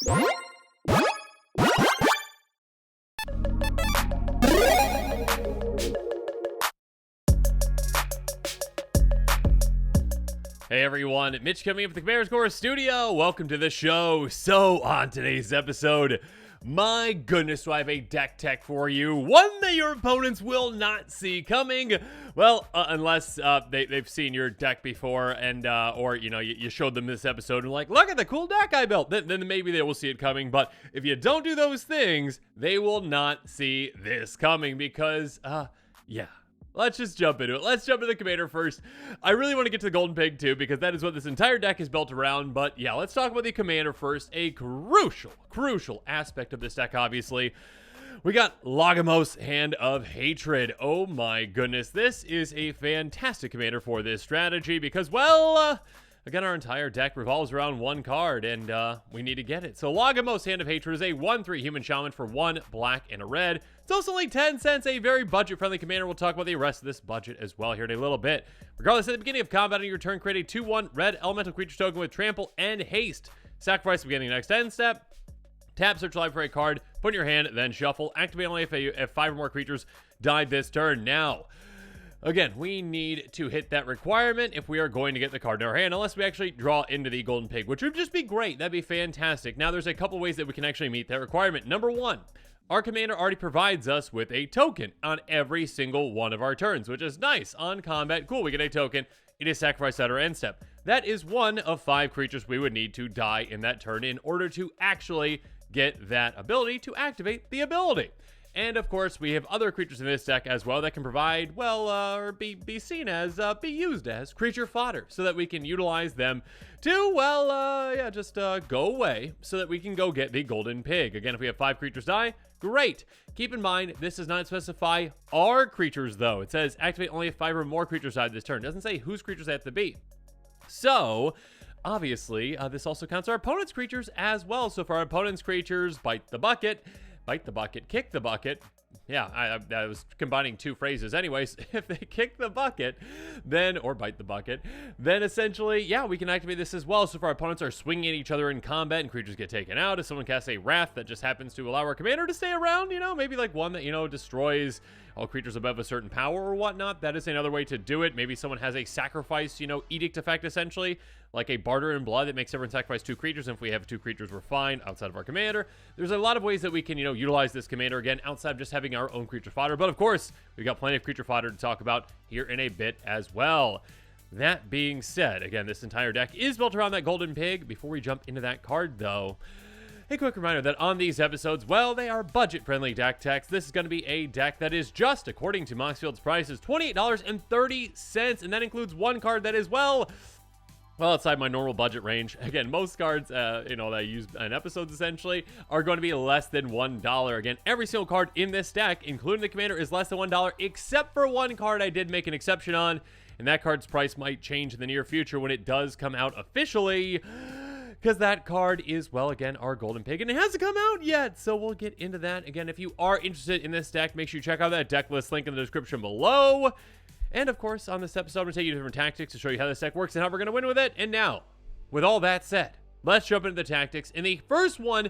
Hey everyone, Mitch coming up with the Commander Core Studio. Welcome to the show. So on today's episode, my goodness, do I have a deck tech for you. One that your opponents will not see coming. Well, unless they've seen your deck before and, or, you know, you showed them this episode and like, look at the cool deck I built. Then maybe they will see it coming. But if you don't do those things, they will not see this coming because, yeah. Let's just jump into it. Let's jump into the Commander first. I really want to get to the Golden Pig too, because that is what this entire deck is built around. But yeah, let's talk about the Commander first. A crucial aspect of this deck, obviously. We got Lagomos, Hand of Hatred. Oh my goodness. This is a fantastic Commander for this strategy because, well, again, our entire deck revolves around one card, and we need to get it. So Lagomos, Hand of Hatred is a 1/3 human shaman for 1 black and a red. It's also only 10 cents, a very budget-friendly commander. We'll talk about the rest of this budget as well here in a little bit. Regardless, at the beginning of combat on your turn, create a 2/1 red elemental creature token with trample and haste. Sacrifice at the beginning of the next end step. Tap, search live for a card, put in your hand, then shuffle. Activate only if 5 or more creatures died this turn. Now, again, we need to hit that requirement if we are going to get the card in our hand, unless we actually draw into the Golden Pig, which would just be great. That'd be fantastic. Now, there's a couple ways that we can actually meet that requirement. Number one, our commander already provides us with a token on every single one of our turns, which is nice. On combat, cool, we get a token. It is sacrificed at our end step. That is 1 of 5 creatures we would need to die in that turn in order to actually get that ability to activate the ability. And of course, we have other creatures in this deck as well that can provide, well, or be seen as, be used as creature fodder, so that we can utilize them to, well, yeah, just go away, so that we can go get the Golden Pig. Again, if we have 5 creatures die, great. Keep in mind, this does not specify our creatures, though. It says activate only if 5 or more creatures die this turn. It doesn't say whose creatures they have to be. So, obviously, this also counts our opponent's creatures as well. So, for our opponent's creatures, bite the bucket, kick the bucket. Yeah, I was combining 2 phrases. Anyways, if they kick the bucket, then, or bite the bucket, then essentially, yeah, we can activate this as well. So if our opponents are swinging at each other in combat and creatures get taken out, if someone casts a Wrath that just happens to allow our commander to stay around, you know, maybe like one that, you know, destroys all creatures above a certain power or whatnot, that is another way to do it. Maybe someone has a sacrifice, you know, edict effect essentially, like a barter in blood that makes everyone sacrifice 2 creatures. And if we have 2 creatures, we're fine outside of our commander. There's a lot of ways that we can, you know, utilize this commander again outside of just having our own creature fodder. But of course, we've got plenty of creature fodder to talk about here in a bit as well. That being said, again, this entire deck is built around that Golden Pig. Before we jump into that card, though, a quick reminder that on these episodes, well, they are budget-friendly deck techs. This is going to be a deck that is just, according to Moxfield's prices, $28.30, and that includes one card that is, well, outside my normal budget range. Again, most cards, you know, that I use in episodes, essentially, are going to be less than $1. Again, every single card in this deck, including the commander, is less than $1, except for one card I did make an exception on, and that card's price might change in the near future when it does come out officially, because that card is, well, again, our Golden Pig, and it hasn't come out yet, so we'll get into that. Again, if you are interested in this deck, make sure you check out that deck list link in the description below. And of course, on this episode, I'm going to take you to different tactics to show you how this deck works and how we're going to win with it. And now, with all that said, let's jump into the tactics. In the first one,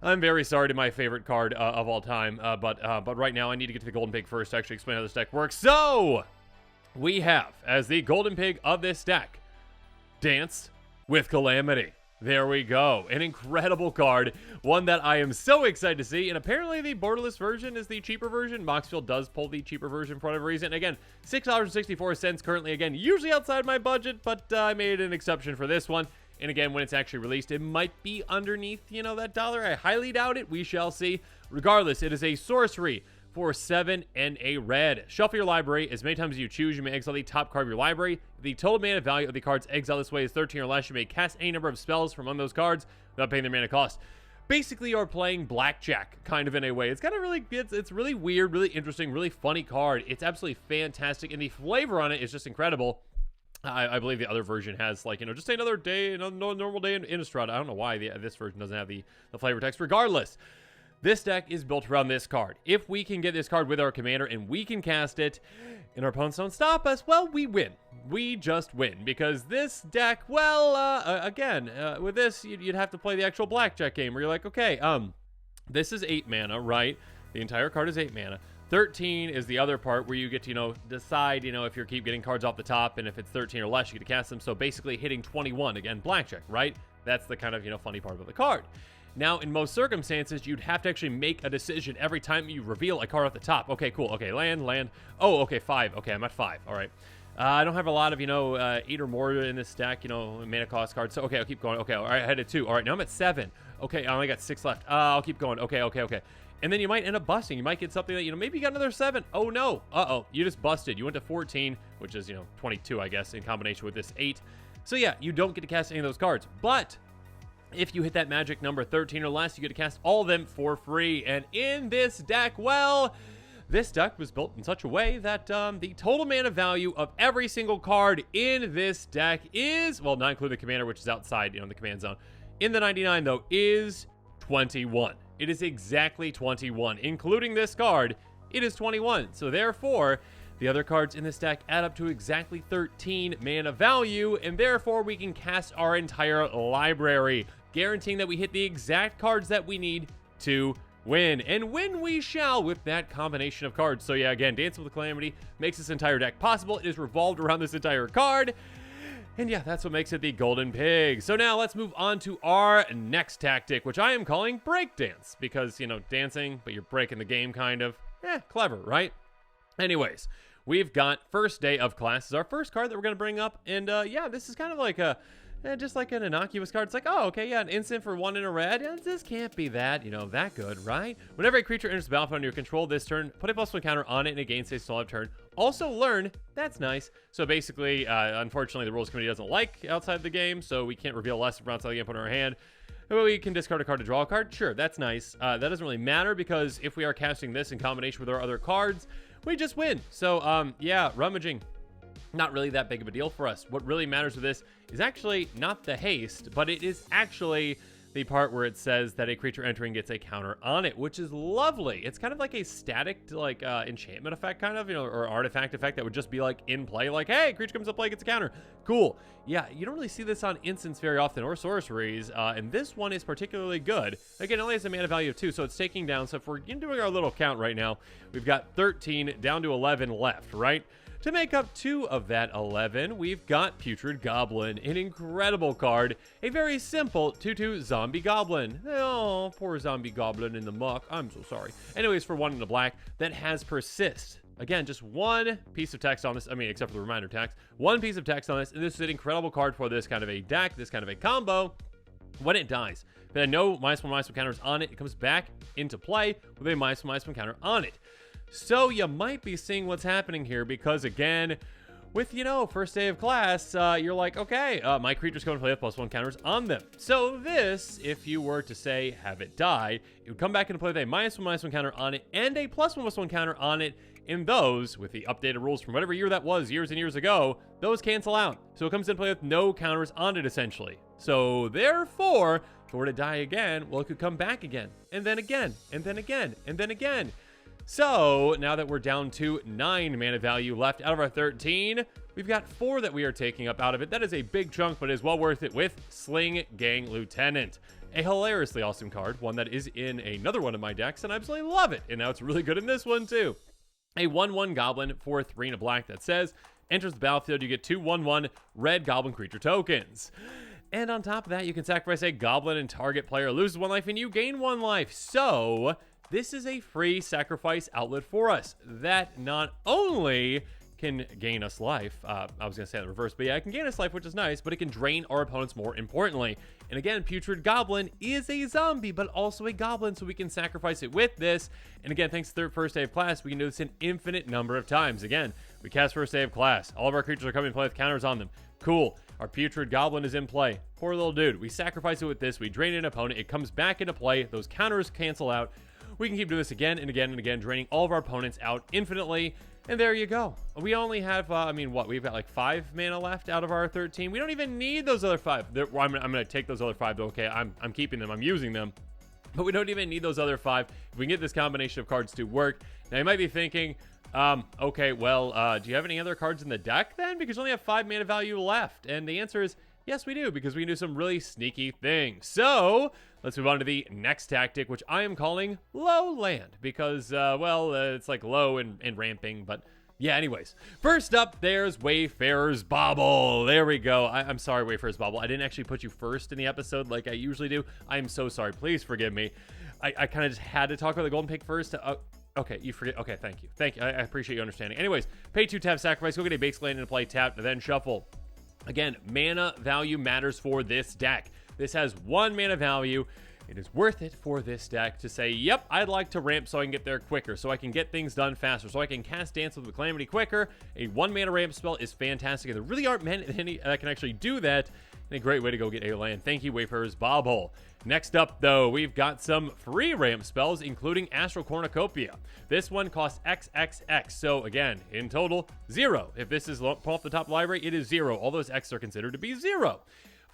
I'm very sorry to my favorite card of all time, but right now I need to get to the Golden Pig first to actually explain how this deck works. So, we have, as the Golden Pig of this deck, Dance with Calamity. There we go. An incredible card. One that I am so excited to see. And apparently the borderless version is the cheaper version. Moxfield does pull the cheaper version for whatever reason. Again, $6.64 currently. Again, usually outside my budget, but I made an exception for this one. And again, when it's actually released, it might be underneath, you know, that dollar. I highly doubt it. We shall see. Regardless, it is a sorcery for 7 and a red. Shuffle your library. As many times as you choose, you may exile the top card of your library. The total mana value of the cards exiled this way is 13 or less. You may cast any number of spells from among those cards without paying their mana cost. Basically, you're playing blackjack, kind of in a way. It's kind of really, it's really weird, really interesting, really funny card. It's absolutely fantastic, and the flavor on it is just incredible. I believe the other version has, like, you know, just another day, no normal day in Innistrad. I don't know why this version doesn't have the flavor text. Regardless, this deck is built around this card. If we can get this card with our commander and we can cast it and our opponents don't stop us, well, we win. we just win because this deck, well, again, with this, you'd have to play the actual blackjack game where you're like, okay, this is 8 mana, right? The entire card is 8 mana. 13 is the other part where you get to, decide, if you keep getting cards off the top, and if it's 13 or less, you get to cast them. So basically hitting 21, again, blackjack, right? That's the kind of, funny part of the card. Now, in most circumstances, you'd have to actually make a decision every time you reveal a card off the top. Okay, cool. Okay, land. Oh, okay, 5. Okay, I'm at 5. All right. I don't have a lot of, 8 or more in this stack, mana cost cards. So, okay, I'll keep going. Okay, all right, I had a 2. All right, now I'm at 7. Okay, I only got 6 left. I'll keep going. Okay. And then you might end up busting. You might get something that, maybe you got another 7. Oh, no. Uh-oh. You just busted. You went to 14, which is, 22, I guess, in combination with this 8. So, yeah, you don't get to cast any of those cards. But if you hit that magic number 13 or less, you get to cast all of them for free. And in this deck, well, this deck was built in such a way that the total mana value of every single card in this deck is, well, not including the commander, which is outside, the command zone. In the 99, though, is 21. It is exactly 21. Including this card, it is 21. So therefore, the other cards in this deck add up to exactly 13 mana value, and therefore we can cast our entire library, guaranteeing that we hit the exact cards that we need to win. And win we shall with that combination of cards. So yeah, again, Dance with the Calamity makes this entire deck possible. It is revolved around this entire card. And yeah, that's what makes it the Golden Pig. So now let's move on to our next tactic, which I am calling Breakdance. Because, dancing, but you're breaking the game kind of. Clever, right? Anyways, we've got First Day of Class is our first card that we're going to bring up. And yeah, this is kind of like a, just like an innocuous card. It's like, oh, okay, yeah, an instant for 1 in a red. This can't be that, that good, right? Whenever a creature enters the battlefield under your control this turn, put a +1 counter on it and it gains a still have turn. Also learn, that's nice. So basically, unfortunately, the rules committee doesn't like outside the game, so we can't reveal less from outside the game, put in our hand. But we can discard a card to draw a card. Sure, that's nice. That doesn't really matter because if we are casting this in combination with our other cards, we just win. So, yeah, rummaging. Not really that big of a deal for us. What really matters with this is actually not the haste, but it is actually the part where it says that a creature entering gets a counter on it, which is lovely. It's kind of like a static, like, enchantment effect, kind of, or artifact effect that would just be, like, in play, like, hey, creature comes to play, gets a counter. Cool. Yeah, you don't really see this on instants very often, or sorceries, and this one is particularly good. Again, it only has a mana value of 2, so it's taking down. So if we're doing our little count right now, we've got 13 down to 11 left, right? To make up 2 of that 11, we've got Putrid Goblin, an incredible card, a very simple 2/2 zombie goblin. Oh, poor zombie goblin in the muck. I'm so sorry. Anyways, for 1 in the black, that has Persist. Again, just 1 piece of text on this. I mean, except for the reminder text. 1 piece of text on this, and this is an incredible card for this kind of a deck, this kind of a combo. When it dies, but no -1/-1 counters on it, it comes back into play with a -1/-1 counter on it. So you might be seeing what's happening here because, again, with, First Day of Class, you're like, okay, my creature's going to play with +1 counters on them. So this, if you were to say have it die, it would come back into play with a -1/-1 counter on it and a +1/+1 counter on it. In those, with the updated rules from whatever year that was, years and years ago, those cancel out. So it comes into play with no counters on it, essentially. So therefore, if it were to die again, well, it could come back again, and then again, and then again, and then again. So now that we're down to 9 mana value left out of our 13, we've got 4 that we are taking up out of it. That is a big chunk, but is well worth it with Sling Gang Lieutenant. A hilariously awesome card, one that is in another one of my decks, and I absolutely love it. And now it's really good in this one, too. A 1/1 goblin for 3 in a black that says, enters the battlefield, you get 2 1/1 red goblin creature tokens. And on top of that, you can sacrifice a goblin and target player loses 1 life and you gain 1 life. So this is a free sacrifice outlet for us that not only can gain us life, I was going to say that in reverse, but yeah, it can gain us life, which is nice, but it can drain our opponents more importantly. And again, Putrid Goblin is a zombie, but also a goblin, so we can sacrifice it with this. And again, thanks to First Day of Class, we can do this an infinite number of times. Again, we cast First Day of Class. All of our creatures are coming to play with counters on them. Cool. Our Putrid Goblin is in play. Poor little dude. We sacrifice it with this. We drain an opponent. It comes back into play. Those counters cancel out. We can keep doing this again and again and again, draining all of our opponents out infinitely. And there you go. We only have, we've got like 5 mana left out of our 13. We don't even need those other 5. I'm going to take those other 5, though. Okay, I'm keeping them. I'm using them. But we don't even need those other 5. If we can get this combination of cards to work. Now, you might be thinking, Okay, well, do you have any other cards in the deck then? Because you only have 5 mana value left. And the answer is yes, we do, because we can do some really sneaky things. So let's move on to the next tactic, which I am calling low land, because, it's like low and ramping, but yeah, anyways. First up, there's Wayfarer's Bauble. There we go. I'm sorry, Wayfarer's Bauble. I didn't actually put you first in the episode like I usually do. I'm so sorry. Please forgive me. I kind of just had to talk about the golden pick first. Okay, you forget. Okay, thank you. Thank you. I appreciate you understanding. Anyways, pay 2 tap, sacrifice, go get a basic land into play, tap, then shuffle. Again, mana value matters for this deck. This has 1 mana value. It is worth it for this deck to say, yep, I'd like to ramp so I can get there quicker, so I can get things done faster, so I can cast Dance with the Calamity quicker. A 1 mana ramp spell is fantastic, and there really aren't many that can actually do that. And a great way to go get a land. Thank you, Wayfarer's Bauble. Next up, though, we've got some free ramp spells, including Astral Cornucopia. This one costs XXX, so again, in total, 0. If this is pull off the top library, it is 0. All those X are considered to be 0.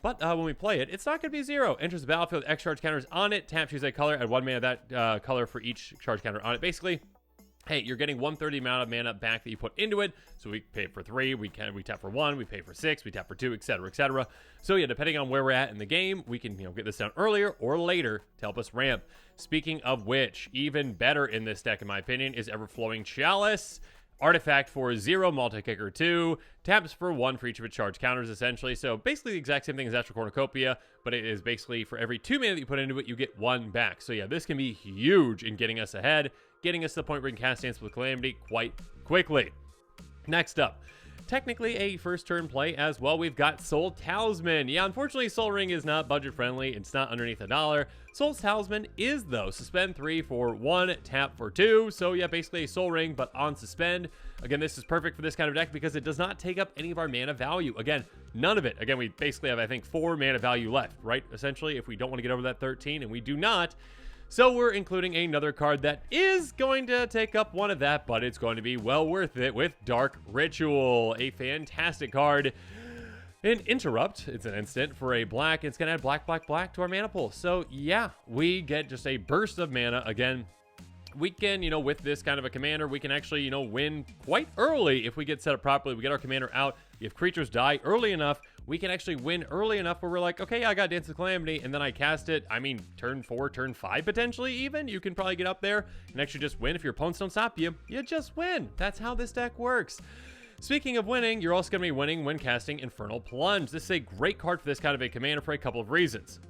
But when we play it, it's not going to be 0. Enters the battlefield with X charge counters on it. Tap, choose a color, add 1 mana of that color for each charge counter on it. Basically, hey, you're getting 1/30 amount of mana back that you put into it. So we pay for 3, we tap for 1, we pay for 6, we tap for 2, etc., etc. So yeah, depending on where we're at in the game, we can get this down earlier or later to help us ramp. Speaking of which, even better in this deck, in my opinion, is Everflowing Chalice. Artifact for 0, multi-kicker 2, taps for 1 for each of its charge counters, essentially. So basically the exact same thing as Astral Cornucopia, but it is basically for every 2 mana that you put into it, you get 1 back. So yeah, this can be huge in getting us ahead, getting us to the point where we can cast Dance with Calamity quite quickly. Next up, technically a first turn play as well, we've got Soul Talisman. Yeah, unfortunately, Soul Ring is not budget friendly. It's not underneath $1. Soul's Talisman is, though. Suspend 3 for 1, tap for 2. So yeah, basically a Soul Ring, but on suspend. Again, this is perfect for this kind of deck because it does not take up any of our mana value. Again, none of it. Again, we basically have, I think, 4 mana value left, right? Essentially, if we don't want to get over that 13, and we do not. So we're including another card that is going to take up 1 of that, but it's going to be well worth it with Dark Ritual, a fantastic card. An interrupt, it's an instant for a black. It's going to add black, black, black to our mana pool. So yeah, we get just a burst of mana. Again, we can, with this kind of a commander, we can actually, win quite early if we get set up properly. We get our commander out. If creatures die early enough, we can actually win early enough where we're like, okay, I got Dance with Calamity, and then I cast it. I mean, turn 4, turn 5, potentially even. You can probably get up there and actually just win. If your opponents don't stop you, you just win. That's how this deck works. Speaking of winning, you're also going to be winning when casting Infernal Plunge. This is a great card for this kind of a commander for a couple of reasons.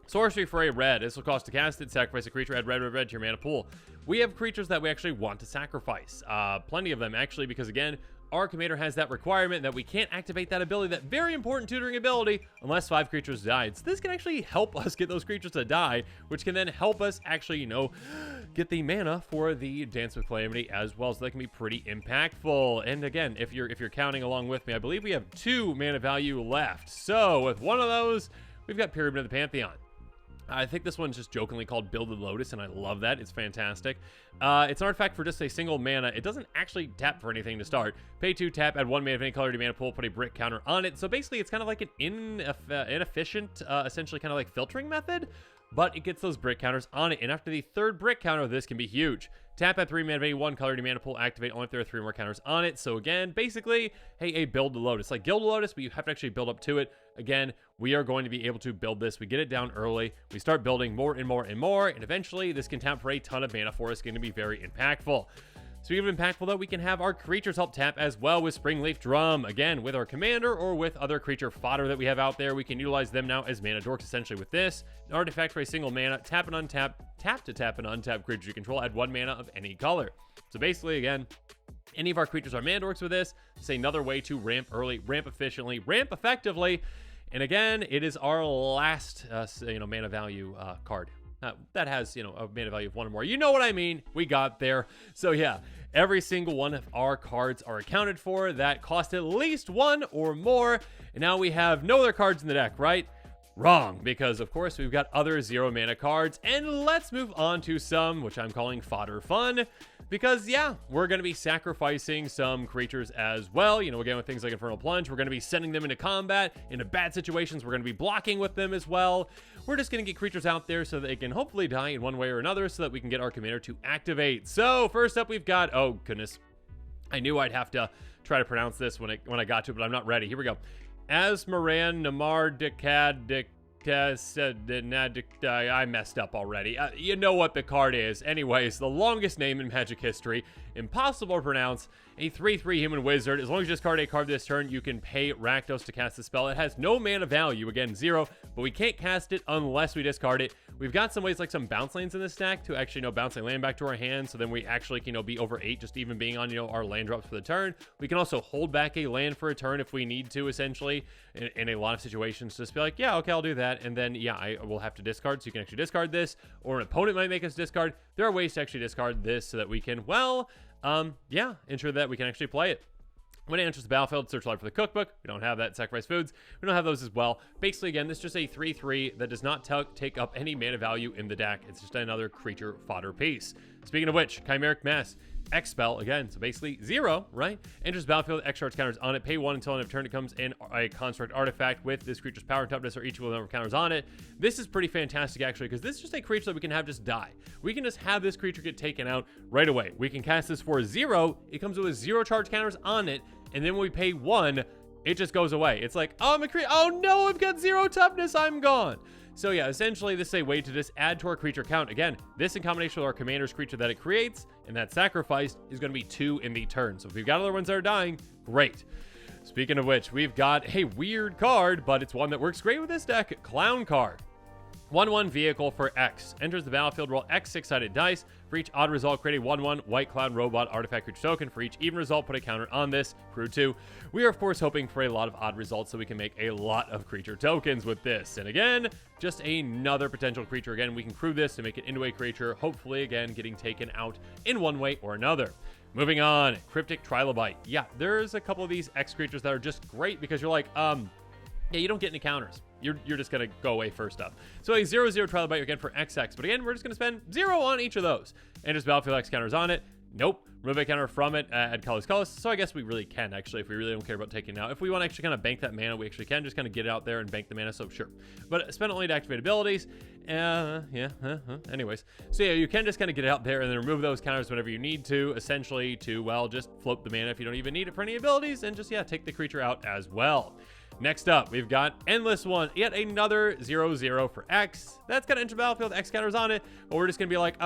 Sorcery for a red. This will cost to cast it. Sacrifice a creature. Add red, red, red to your mana pool. We have creatures that we actually want to sacrifice. Plenty of them, actually, because, again, our commander has that requirement that we can't activate that ability, that very important tutoring ability, unless 5 creatures died. So this can actually help us get those creatures to die, which can then help us actually, get the mana for the Dance with Calamity as well. So that can be pretty impactful. And again, if you're counting along with me, I believe we have 2 mana value left. So with one of those, we've got Pyramid of the Pantheon. I think this one's just jokingly called Builded Lotus, and I love that. It's fantastic. It's an artifact for just a single mana. It doesn't actually tap for anything to start. Pay 2, tap, add 1 mana of any color to mana pool, put a brick counter on it. So basically, it's kind of like an inefficient, essentially kind of like filtering method, but it gets those brick counters on it. And after the 3rd brick counter, this can be huge. Tap at 3 mana of any 1 color to mana pool, activate only if there are 3 more counters on it. So again, basically, hey, a Build the Lotus. Like Guild Lotus, but you have to actually build up to it. Again, we are going to be able to build this. We get it down early. We start building more and more and more. And eventually, this can tap for a ton of mana for us. It's going to be very impactful. Speaking of impactful, though, we can have our creatures help tap as well with Springleaf Drum. Again, with our commander or with other creature fodder that we have out there, we can utilize them now as mana dorks, essentially with this. An artifact for a single mana, tap and untap, tap to tap an untapped creature you control, add 1 mana of any color. So basically, again, any of our creatures are mana dorks with this. It's another way to ramp early, ramp efficiently, ramp effectively. And again, it is our last, mana value card. That has, a mana value of 1 or more. You know what I mean? We got there. So yeah, every single one of our cards are accounted for that cost at least 1 or more. And now we have no other cards in the deck, right? Wrong, because of course we've got other 0 mana cards. And let's move on to some, which I'm calling fodder fun. Because yeah, we're going to be sacrificing some creatures as well. Again, with things like Infernal Plunge, we're going to be sending them into combat. Into bad situations, we're going to be blocking with them as well. We're just going to get creatures out there so they can hopefully die in one way or another so that we can get our commander to activate. So first up, we've got, oh goodness, I knew I'd have to try to pronounce this when I got to it, but I'm not ready. Here we go. Asmaran Namar Decad I messed up already. You know what the card is. Anyways, the longest name in Magic history. Impossible to pronounce. A 3/3 human wizard. As long as you discard a card this turn, you can pay Rakdos to cast the spell. It has no mana value. Again, 0. But we can't cast it unless we discard it. We've got some ways like some bounce lands in this stack to actually, bounce a land back to our hand. So then we actually can, be over 8 just even being on, our land drops for the turn. We can also hold back a land for a turn if we need to, essentially. In a lot of situations, just be like, yeah, okay, I'll do that. And then, yeah, I will have to discard. So you can actually discard this. Or an opponent might make us discard. There are ways to actually discard this so that we can, ensure that we can actually play it. When it enters the battlefield, search live for the cookbook. We don't have that. Sacrifice foods. We don't have those as well. Basically, again, this is just a 3/3 that does not take up any mana value in the deck. It's just another creature fodder piece. Speaking of which, Chimeric Mass. X spell, again, so basically 0, right? Enters battlefield, X charge counters on it. Pay 1 until end of turn. It comes in a construct artifact with this creature's power and toughness or equal number of counters on it. This is pretty fantastic, actually, because this is just a creature that we can have just die. We can just have this creature get taken out right away. We can cast this for 0. It comes with 0 charge counters on it, and then when we pay 1, it just goes away. It's like, oh, oh no, I've got 0 toughness, I'm gone. So yeah, essentially this is a way to just add to our creature count. Again, this in combination with our commander's creature that it creates, and that sacrificed is going to be 2 in the turn. So if we've got other ones that are dying, great. Speaking of which, we've got a weird card, but it's one that works great with this deck, Clown card. 1/1 vehicle for X. Enters the battlefield, roll X 6-sided dice. For each odd result, create a 1/1 white clown robot artifact creature token. For each even result, put a counter on this. Crew 2. We are, of course, hoping for a lot of odd results so we can make a lot of creature tokens with this. And again, just another potential creature. Again, we can crew this to make it into a creature, hopefully, again, getting taken out in one way or another. Moving on, Cryptic Trilobite. Yeah, there's a couple of these X creatures that are just great because you're like, yeah, you don't get any counters. You're just going to go away first up. So a 0/0 Trilobite again for XX. But again, we're just going to spend 0 on each of those. Enters battlefield, X counters on it. Nope. Remove a counter from it, add colors. So I guess we really can, actually, if we really don't care about taking it out. If we want to actually kind of bank that mana, we actually can just kind of get it out there and bank the mana, so sure. But spend only to activate abilities. Anyways. So yeah, you can just kind of get it out there and then remove those counters whenever you need to, essentially to, well, just float the mana if you don't even need it for any abilities, and just, yeah, take the creature out as well. Next up, we've got Endless One. Yet another 0/0 for X. That's going to enter battlefield, X counters on it, but we're just going to be like,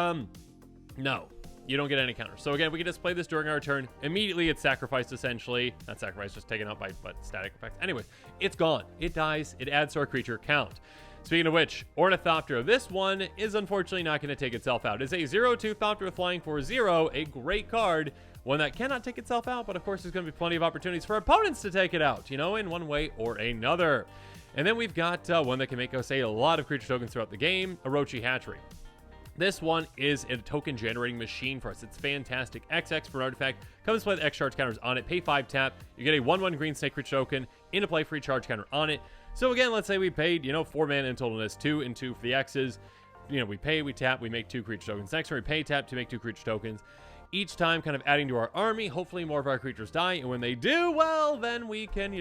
no. You don't get any counters. So again, we can just play this during our turn. Immediately, it's sacrificed, essentially. Not sacrificed, just taken out by static effects. Anyway, it's gone. It dies. It adds to our creature count. Speaking of which, Ornithopter. This one is unfortunately not going to take itself out. It's a 0/2 Thopter with flying for 0. A great card. One that cannot take itself out, but of course, there's going to be plenty of opportunities for opponents to take it out, in one way or another. And then we've got one that can make us a lot of creature tokens throughout the game, Orochi Hatchery. This one is a token generating machine for us. It's fantastic. XX for an artifact. Comes with X charge counters on it. Pay 5 tap. You get a 1/1 green snake creature token into play for each charge counter on it. So again, let's say we paid, 4 mana in total. This 2 and 2 for the X's. We pay, we tap, we make 2 creature tokens. Next turn, we pay, tap to make 2 creature tokens. Each time kind of adding to our army. Hopefully more of our creatures die. And when they do, well, then we can,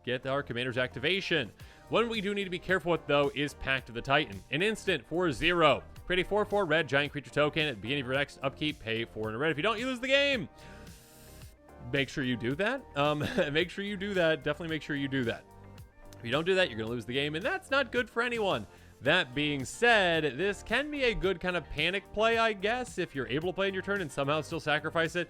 get our commander's activation. One we do need to be careful with, though, is Pact of the Titan. An instant for 0. Create a 4/4 red giant creature token at the beginning of your next upkeep. Pay 4 in a red. If you don't, you lose the game. Make sure you do that. Make sure you do that. Definitely make sure you do that. If you don't do that, you're going to lose the game, and that's not good for anyone. That being said, this can be a good kind of panic play, I guess, if you're able to play in your turn and somehow still sacrifice it.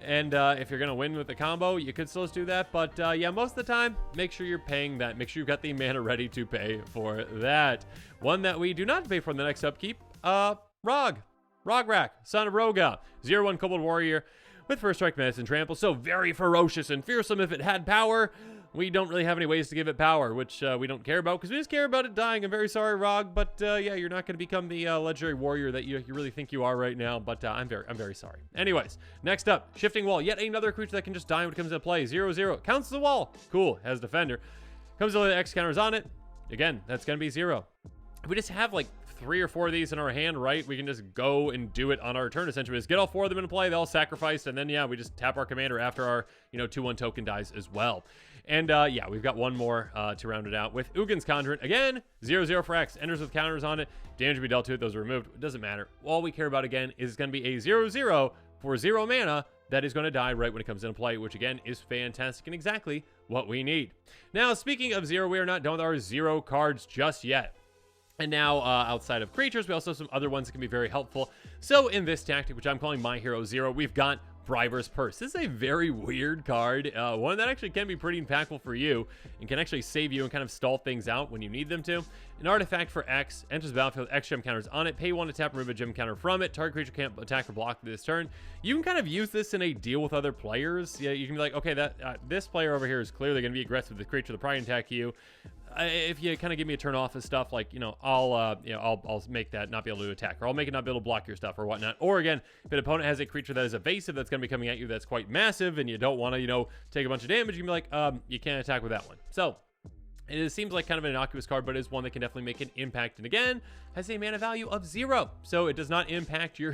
And if you're going to win with the combo, you could still do that. But yeah, most of the time, make sure you're paying that. Make sure you've got the mana ready to pay for that. One that we do not pay for in the next upkeep, Rograk, Son of Roga, 0/1 Kobold Warrior with First Strike, Menace, and Trample. So very ferocious and fearsome if it had power. We don't really have any ways to give it power, which we don't care about because we just care about it dying. I'm very sorry, Rog, but yeah, you're not going to become the legendary warrior that you really think you are right now. But I'm very sorry. Anyways, next up, Shifting Wall. Yet another creature that can just die when it comes into play. 0/0 counts as a wall. Cool, has Defender. Comes with X counters on it. Again, that's going to be 0. We just have like 3 or 4 of these in our hand, right? We can just go and do it on our turn, essentially. Just get all 4 of them into play. They all sacrificed, and then, yeah, we just tap our commander after our, 2/1 token dies as well. And, yeah, we've got one more to round it out with Ugin's Conjurant. Again, 0/0 for X. Enters with counters on it. Damage will be dealt to it. Those are removed. It doesn't matter. All we care about, again, is it's going to be a 0/0 for 0 mana that is going to die right when it comes into play, which again is fantastic and exactly what we need. Now, speaking of 0, we are not done with our 0 cards just yet. And now, outside of creatures, we also have some other ones that can be very helpful. So in this tactic, which I'm calling My Hero 0, we've got Briber's Purse. This is a very weird card, one that actually can be pretty impactful for you and can actually save you and kind of stall things out when you need them to. An artifact for X, enters the battlefield, X gem counters on it, pay 1 to tap, remove a gem counter from it, target creature can't attack or block this turn. You can kind of use this in a deal with other players. Yeah, you can be like, okay, this player over here is clearly going to be aggressive with the creature, they'll probably attack you. If you kind of give me a turn off of stuff, like, I'll make that not be able to attack, or I'll make it not be able to block your stuff or whatnot. Or again, if an opponent has a creature that is evasive that's going to be coming at you that's quite massive and you don't want to, take a bunch of damage, you can be like, you can't attack with that one. So it seems like kind of an innocuous card, but it is one that can definitely make an impact. And again, has a mana value of 0. So it does not impact your,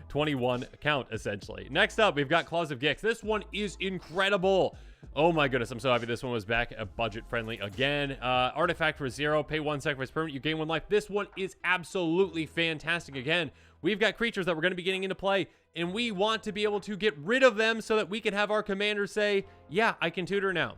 21 count, essentially. Next up, we've got Claws of Gix. This one is incredible. Oh my goodness, I'm so happy this one was back budget friendly again. Artifact for 0, pay 1, sacrifice permanent, you gain 1 life. This one is absolutely fantastic. Again, we've got creatures that we're going to be getting into play, and we want to be able to get rid of them so that we can have our commander say, yeah, I can tutor now.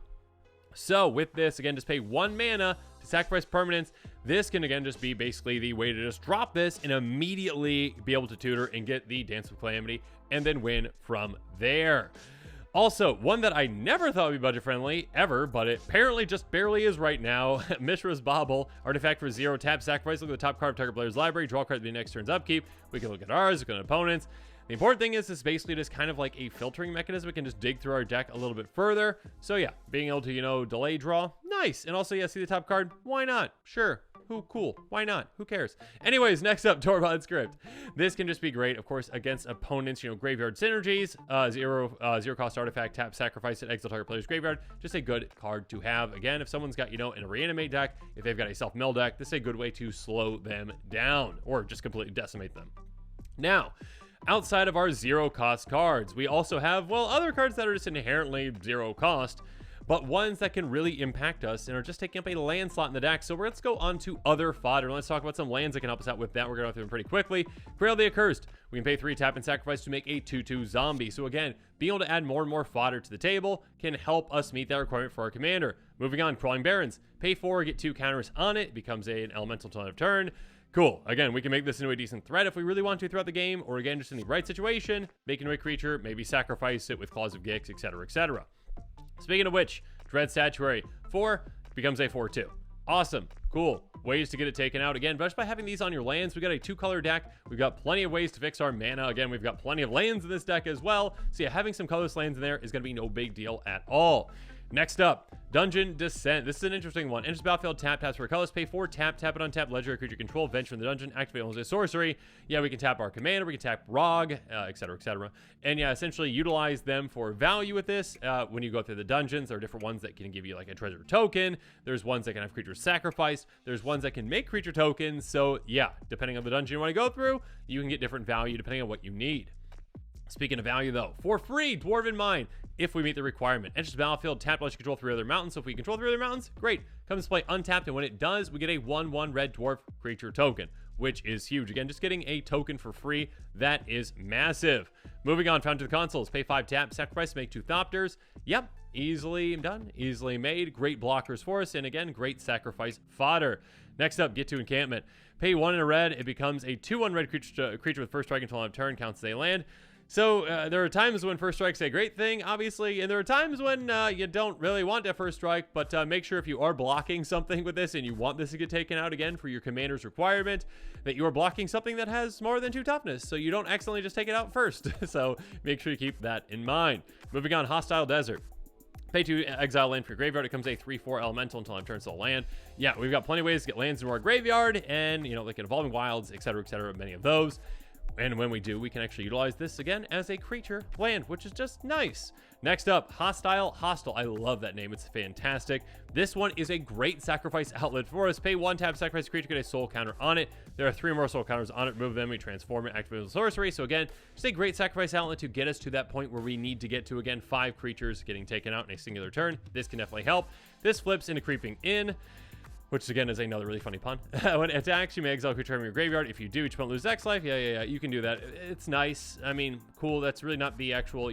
So with this, again, just pay 1 mana to sacrifice permanents. This can, again, just be basically the way to just drop this and immediately be able to tutor and get the Dance of Calamity and then win from there. Also, one that I never thought would be budget friendly ever, but it apparently just barely is right now. Mishra's Bauble, artifact for 0, tap, sacrifice, look at the top card of target player's library, draw a card at the next turn's upkeep. We can look at ours, look at opponents. The important thing is this is basically just kind of like a filtering mechanism. We can just dig through our deck a little bit further. So yeah, being able to, delay draw, nice. And also, yeah, see the top card? Why not? Sure. Cool. Why not? Who cares? Anyways, next up, Tormod's Script. This can just be great, of course, against opponents, graveyard synergies, 0 cost artifact, tap, sacrifice it, exile target player's graveyard. Just a good card to have. Again, if someone's got, in a reanimate deck, if they've got a self-mill deck, this is a good way to slow them down or just completely decimate them. Now, outside of our 0 cost cards, we also have, well, other cards that are just inherently 0 cost, but ones that can really impact us and are just taking up a land slot in the deck. So let's go on to other fodder. Let's talk about some lands that can help us out with that. We're going to go through them pretty quickly. Cradle the Accursed. We can pay 3, tap, and sacrifice to make a 2/2 zombie. So again, being able to add more and more fodder to the table can help us meet that requirement for our commander. Moving on, Crawling Barrens. Pay 4, get 2 counters on it. It becomes an elemental until end of turn. Cool. Again, we can make this into a decent threat if we really want to throughout the game, or again, just in the right situation, make into a creature, maybe sacrifice it with Claws of Gix, etc., etc. Speaking of which, Dread Statuary, 4 becomes a 4/2. Awesome. Cool. Ways to get it taken out. Again, just by having these on your lands, we got a 2-color deck. We've got plenty of ways to fix our mana. Again, we've got plenty of lands in this deck as well. So yeah, having some colorless lands in there is going to be no big deal at all. Next up, Dungeon Descent. This is an interesting one. Enters battlefield, tap, taps for a colorless, pay 4, tap, tap it on tap, legendary creature control, venture in the dungeon, activate almost a sorcery. Yeah, we can tap our commander, we can tap Rog, etc., etc. And yeah, essentially utilize them for value with this. When you go through the dungeons, there are different ones that can give you like a treasure token. There's ones that can have creatures sacrificed. There's ones that can make creature tokens. So yeah, depending on the dungeon you want to go through, you can get different value depending on what you need. Speaking of value, though, for free, Dwarven Mine, if we meet the requirement. Enters the battlefield, tap, lets you control 3 other mountains. So if we control 3 other mountains, great. Comes to play untapped, and when it does, we get a 1/1 red dwarf creature token, which is huge. Again, just getting a token for free, that is massive. Moving on, found to the consoles. Pay 5, tap, sacrifice, make 2 Thopters. Yep, easily done, easily made. Great blockers for us, and again, great sacrifice fodder. Next up, get to encampment. Pay 1 in a red, it becomes a 2/1 red creature with first strike until end of turn, counts as a land. So there are times when first strike's a great thing, obviously, and there are times when you don't really want a first strike, but make sure if you are blocking something with this and you want this to get taken out again for your commander's requirement, that you are blocking something that has more than 2 toughness, so you don't accidentally just take it out first. So make sure you keep that in mind. Moving on, Hostile Desert. Pay 2, exile land for your graveyard. It becomes a 3/4 elemental until end of turn, so land. Yeah, we've got plenty of ways to get lands into our graveyard, and, like Evolving Wilds, etc., many of those. And when we do, we can actually utilize this again as a creature land, which is just nice. Next up, Hostile. I love that name. It's fantastic. This one is a great sacrifice outlet for us. Pay 1, tap, sacrifice a creature, get a soul counter on it. There are 3 more soul counters on it. Remove them, we transform it, activate with sorcery. So again, just a great sacrifice outlet to get us to that point where we need to get to, again, 5 creatures getting taken out in a singular turn. This can definitely help. This flips into Creeping In. which again is another really funny pun. When it attacks, you may exile a creature from your graveyard. If you do, each opponent lose X life. Yeah, you can do that. It's nice. I mean, cool. That's really not the actual,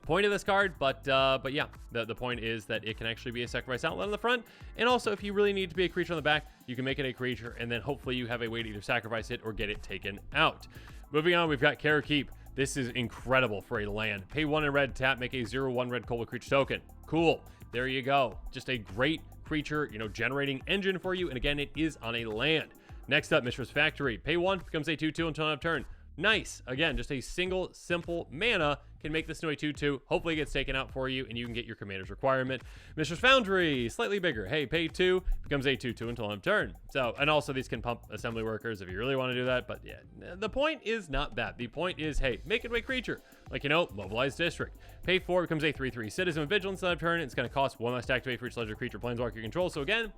point of this card, but yeah, the point is that it can actually be a sacrifice outlet on the front, and also if you really need to be a creature on the back, you can make it a creature, and then hopefully you have a way to either sacrifice it or get it taken out. Moving on, we've got Kara Keep. This is incredible for a land. Pay 1 in red, tap, make a 0/1 red cold creature token. Cool. There you go. Just a great creature, generating engine for you, and again, it is on a land. Next up, Mistress Factory. Pay 1, becomes a 2/2 until end of turn. Nice. Again, just a single simple mana can make this into a 2/2. Hopefully it gets taken out for you and you can get your commander's requirement. Mistress Foundry, slightly bigger. Hey, pay 2, becomes a 2/2 until end of turn. So, and also these can pump assembly workers if you really want to do that. But yeah, the point is not that. The point is, hey, make it a creature. Like, Mobilize District. Pay 4, becomes a 3/3 Citizen with Vigilance end of turn. It's going to cost 1 less to activate for each legendary creature planeswalker you control. So again,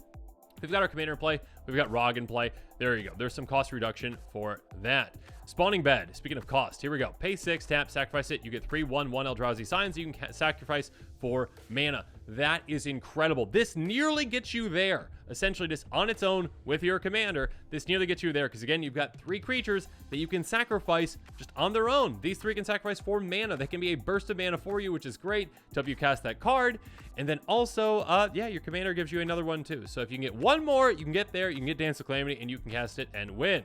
we've got our commander in play. We've got Rog in play. There you go. There's some cost reduction for that. Spawning Bed. Speaking of cost, here we go. Pay 6, tap, sacrifice it. You get 3/1/1 Eldrazi Signs you can sacrifice for mana. That is incredible. This nearly gets you there. Essentially, just on its own with your commander, this nearly gets you there because, again, you've got 3 creatures that you can sacrifice just on their own. These 3 can sacrifice 4 mana. That can be a burst of mana for you, which is great to help you cast that card. And then also, your commander gives you another one too. So if you can get 1 more, you can get there, you can get Dance of Calamity, and you can cast it and win.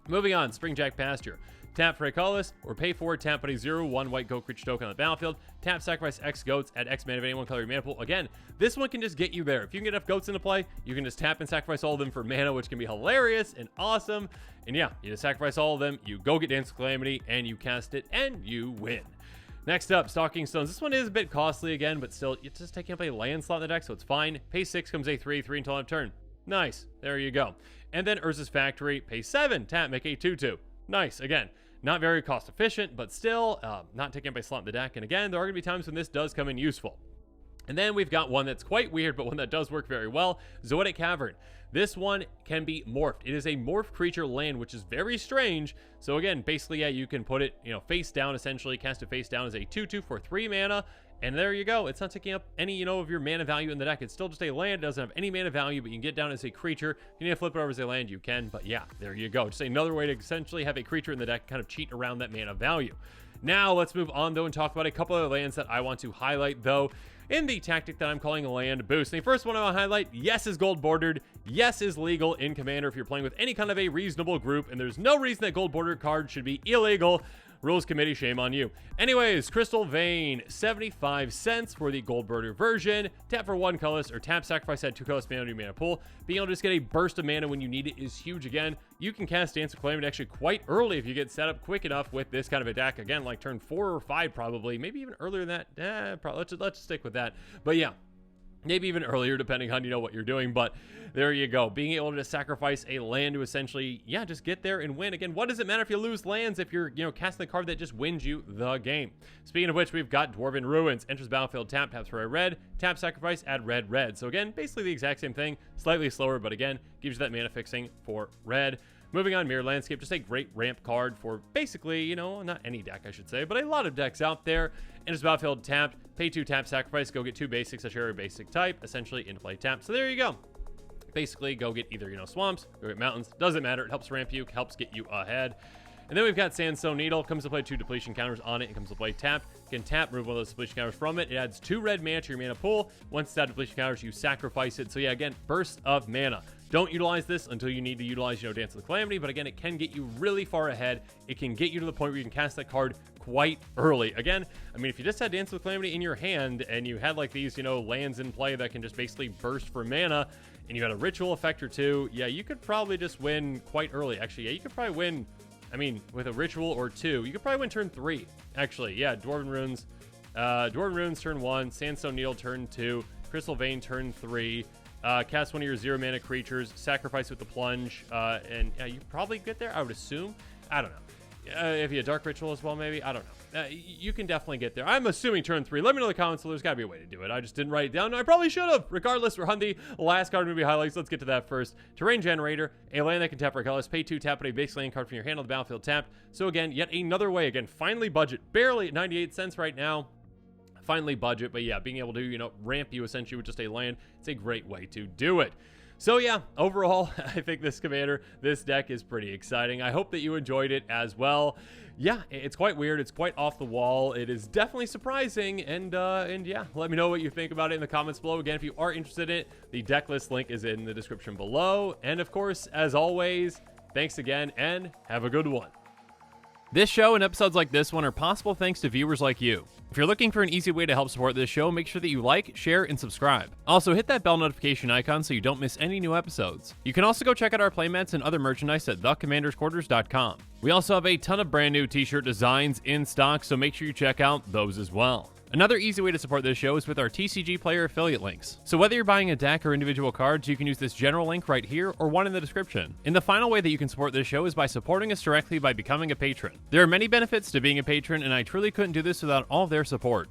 Moving on, Springjack Pasture. Tap for a colorless, or pay 4, tap, put a 0/1 white goat creature token on the battlefield. Tap, sacrifice X goats, add X mana of any one color in your mana pool. Again, this one can just get you there. If you can get enough goats into play, you can just tap and sacrifice all of them for mana, which can be hilarious and awesome. And yeah, you just sacrifice all of them, you go get Dance of Calamity, and you cast it, and you win. Next up, Stalking Stones. This one is a bit costly again, but still, it's just taking up a land slot in the deck, so it's fine. Pay 6, comes a 3/3 until end of turn. Nice. There you go. And then Urza's Factory. Pay 7, tap, make a 2/2. Nice. Again, not very cost efficient, but still not taking up a slot in the deck. And again, there are going to be times when this does come in useful. And then we've got one that's quite weird, but one that does work very well. Zoetic Cavern. This one can be morphed. It is a morph creature land, which is very strange. So again, basically, yeah, you can put it, face down, essentially, cast it face down as a 2/2 for 3 mana. And there you go. It's not taking up any, of your mana value in the deck. It's still just a land. It doesn't have any mana value, but you can get down as a creature. If you need to flip it over as a land, you can. But yeah, there you go. Just another way to essentially have a creature in the deck kind of cheat around that mana value. Now, let's move on, though, and talk about a couple other lands that I want to highlight, though, in the tactic that I'm calling a land boost. And the first one I want to highlight, yes, is gold bordered. Yes, is legal in Commander if you're playing with any kind of a reasonable group. And there's no reason that gold bordered cards should be illegal. Rules committee, shame on you. Anyways, Crystal Vein, 75 cents for the gold border version. Tap for 1 colorless, or tap, sacrifice, add 2 colorless mana to your mana pool. Being able to just get a burst of mana when you need it is huge. Again, you can cast Dance of Calamity actually quite early if you get set up quick enough with this kind of a deck. Again, like turn 4 or 5 probably, maybe even earlier than that. Probably, let's just stick with that. But yeah, maybe even earlier depending on what you're doing. But there you go, being able to sacrifice a land to essentially just get there and win. Again, what does it matter if you lose lands if you're casting the card that just wins you the game? Speaking of which, we've got Dwarven Ruins. Enters battlefield, tap, taps for a red, tap, sacrifice, add red. So again, basically the exact same thing, slightly slower, but again, gives you that mana fixing for red. Moving on, Mirror Landscape, just a great ramp card for basically, not any deck, I should say, but a lot of decks out there. Enters battlefield, tapped, pay 2, tap, sacrifice, go get 2 basics that share a basic type, essentially into play tap. So there you go. Basically, go get either, swamps, go get mountains. Doesn't matter. It helps ramp you, helps get you ahead. And then we've got Sandstone Needle. Comes to play 2 depletion counters on it. It comes to play tap. You can tap, remove one of those depletion counters from it. It adds 2 red mana to your mana pool. Once it's out of depletion counters, you sacrifice it. So yeah, again, burst of mana. Don't utilize this until you need to utilize, Dance of the Calamity. But again, it can get you really far ahead. It can get you to the point where you can cast that card quite early. Again, I mean, if you just had Dance of the Calamity in your hand and you had like these, lands in play that can just basically burst for mana, and you had a ritual effect or 2, yeah, you could probably just win quite early. Actually, yeah, you could probably win, with a ritual or 2, you could probably win turn 3. Actually, yeah, Dwarven Ruins turn 1, Sandstone Needle turn 2, Crystal Vein turn 3, cast one of your 0 mana creatures, sacrifice with the plunge, and you probably get there, I would assume. I don't know. If you had Dark Ritual as well, maybe. I don't know. You can definitely get there. I'm assuming turn 3. Let me know in the comments, so there's got to be a way to do it. I just didn't write it down. I probably should have. Regardless, we're on the last card movie highlights. Let's get to that first. Terrain Generator. A land that can tap for colors. Pay 2, tap a base land card from your hand on the battlefield tapped. So again, yet another way. Again, finally budget. Barely at 98 cents right now. Finally budget. But yeah, being able to, ramp you essentially with just a land. It's a great way to do it. So yeah, overall, I think this deck is pretty exciting. I hope that you enjoyed it as well. Yeah, it's quite weird. It's quite off the wall. It is definitely surprising. And yeah, let me know what you think about it in the comments below. Again, if you are interested in it, the deck list link is in the description below. And of course, as always, thanks again and have a good one. This show and episodes like this one are possible thanks to viewers like you. If you're looking for an easy way to help support this show, make sure that you like, share, and subscribe. Also, hit that bell notification icon so you don't miss any new episodes. You can also go check out our playmats and other merchandise at thecommandersquarters.com. We also have a ton of brand new t-shirt designs in stock, so make sure you check out those as well. Another easy way to support this show is with our TCG Player affiliate links. So whether you're buying a deck or individual cards, you can use this general link right here or one in the description. And the final way that you can support this show is by supporting us directly by becoming a patron. There are many benefits to being a patron, and I truly couldn't do this without all their support.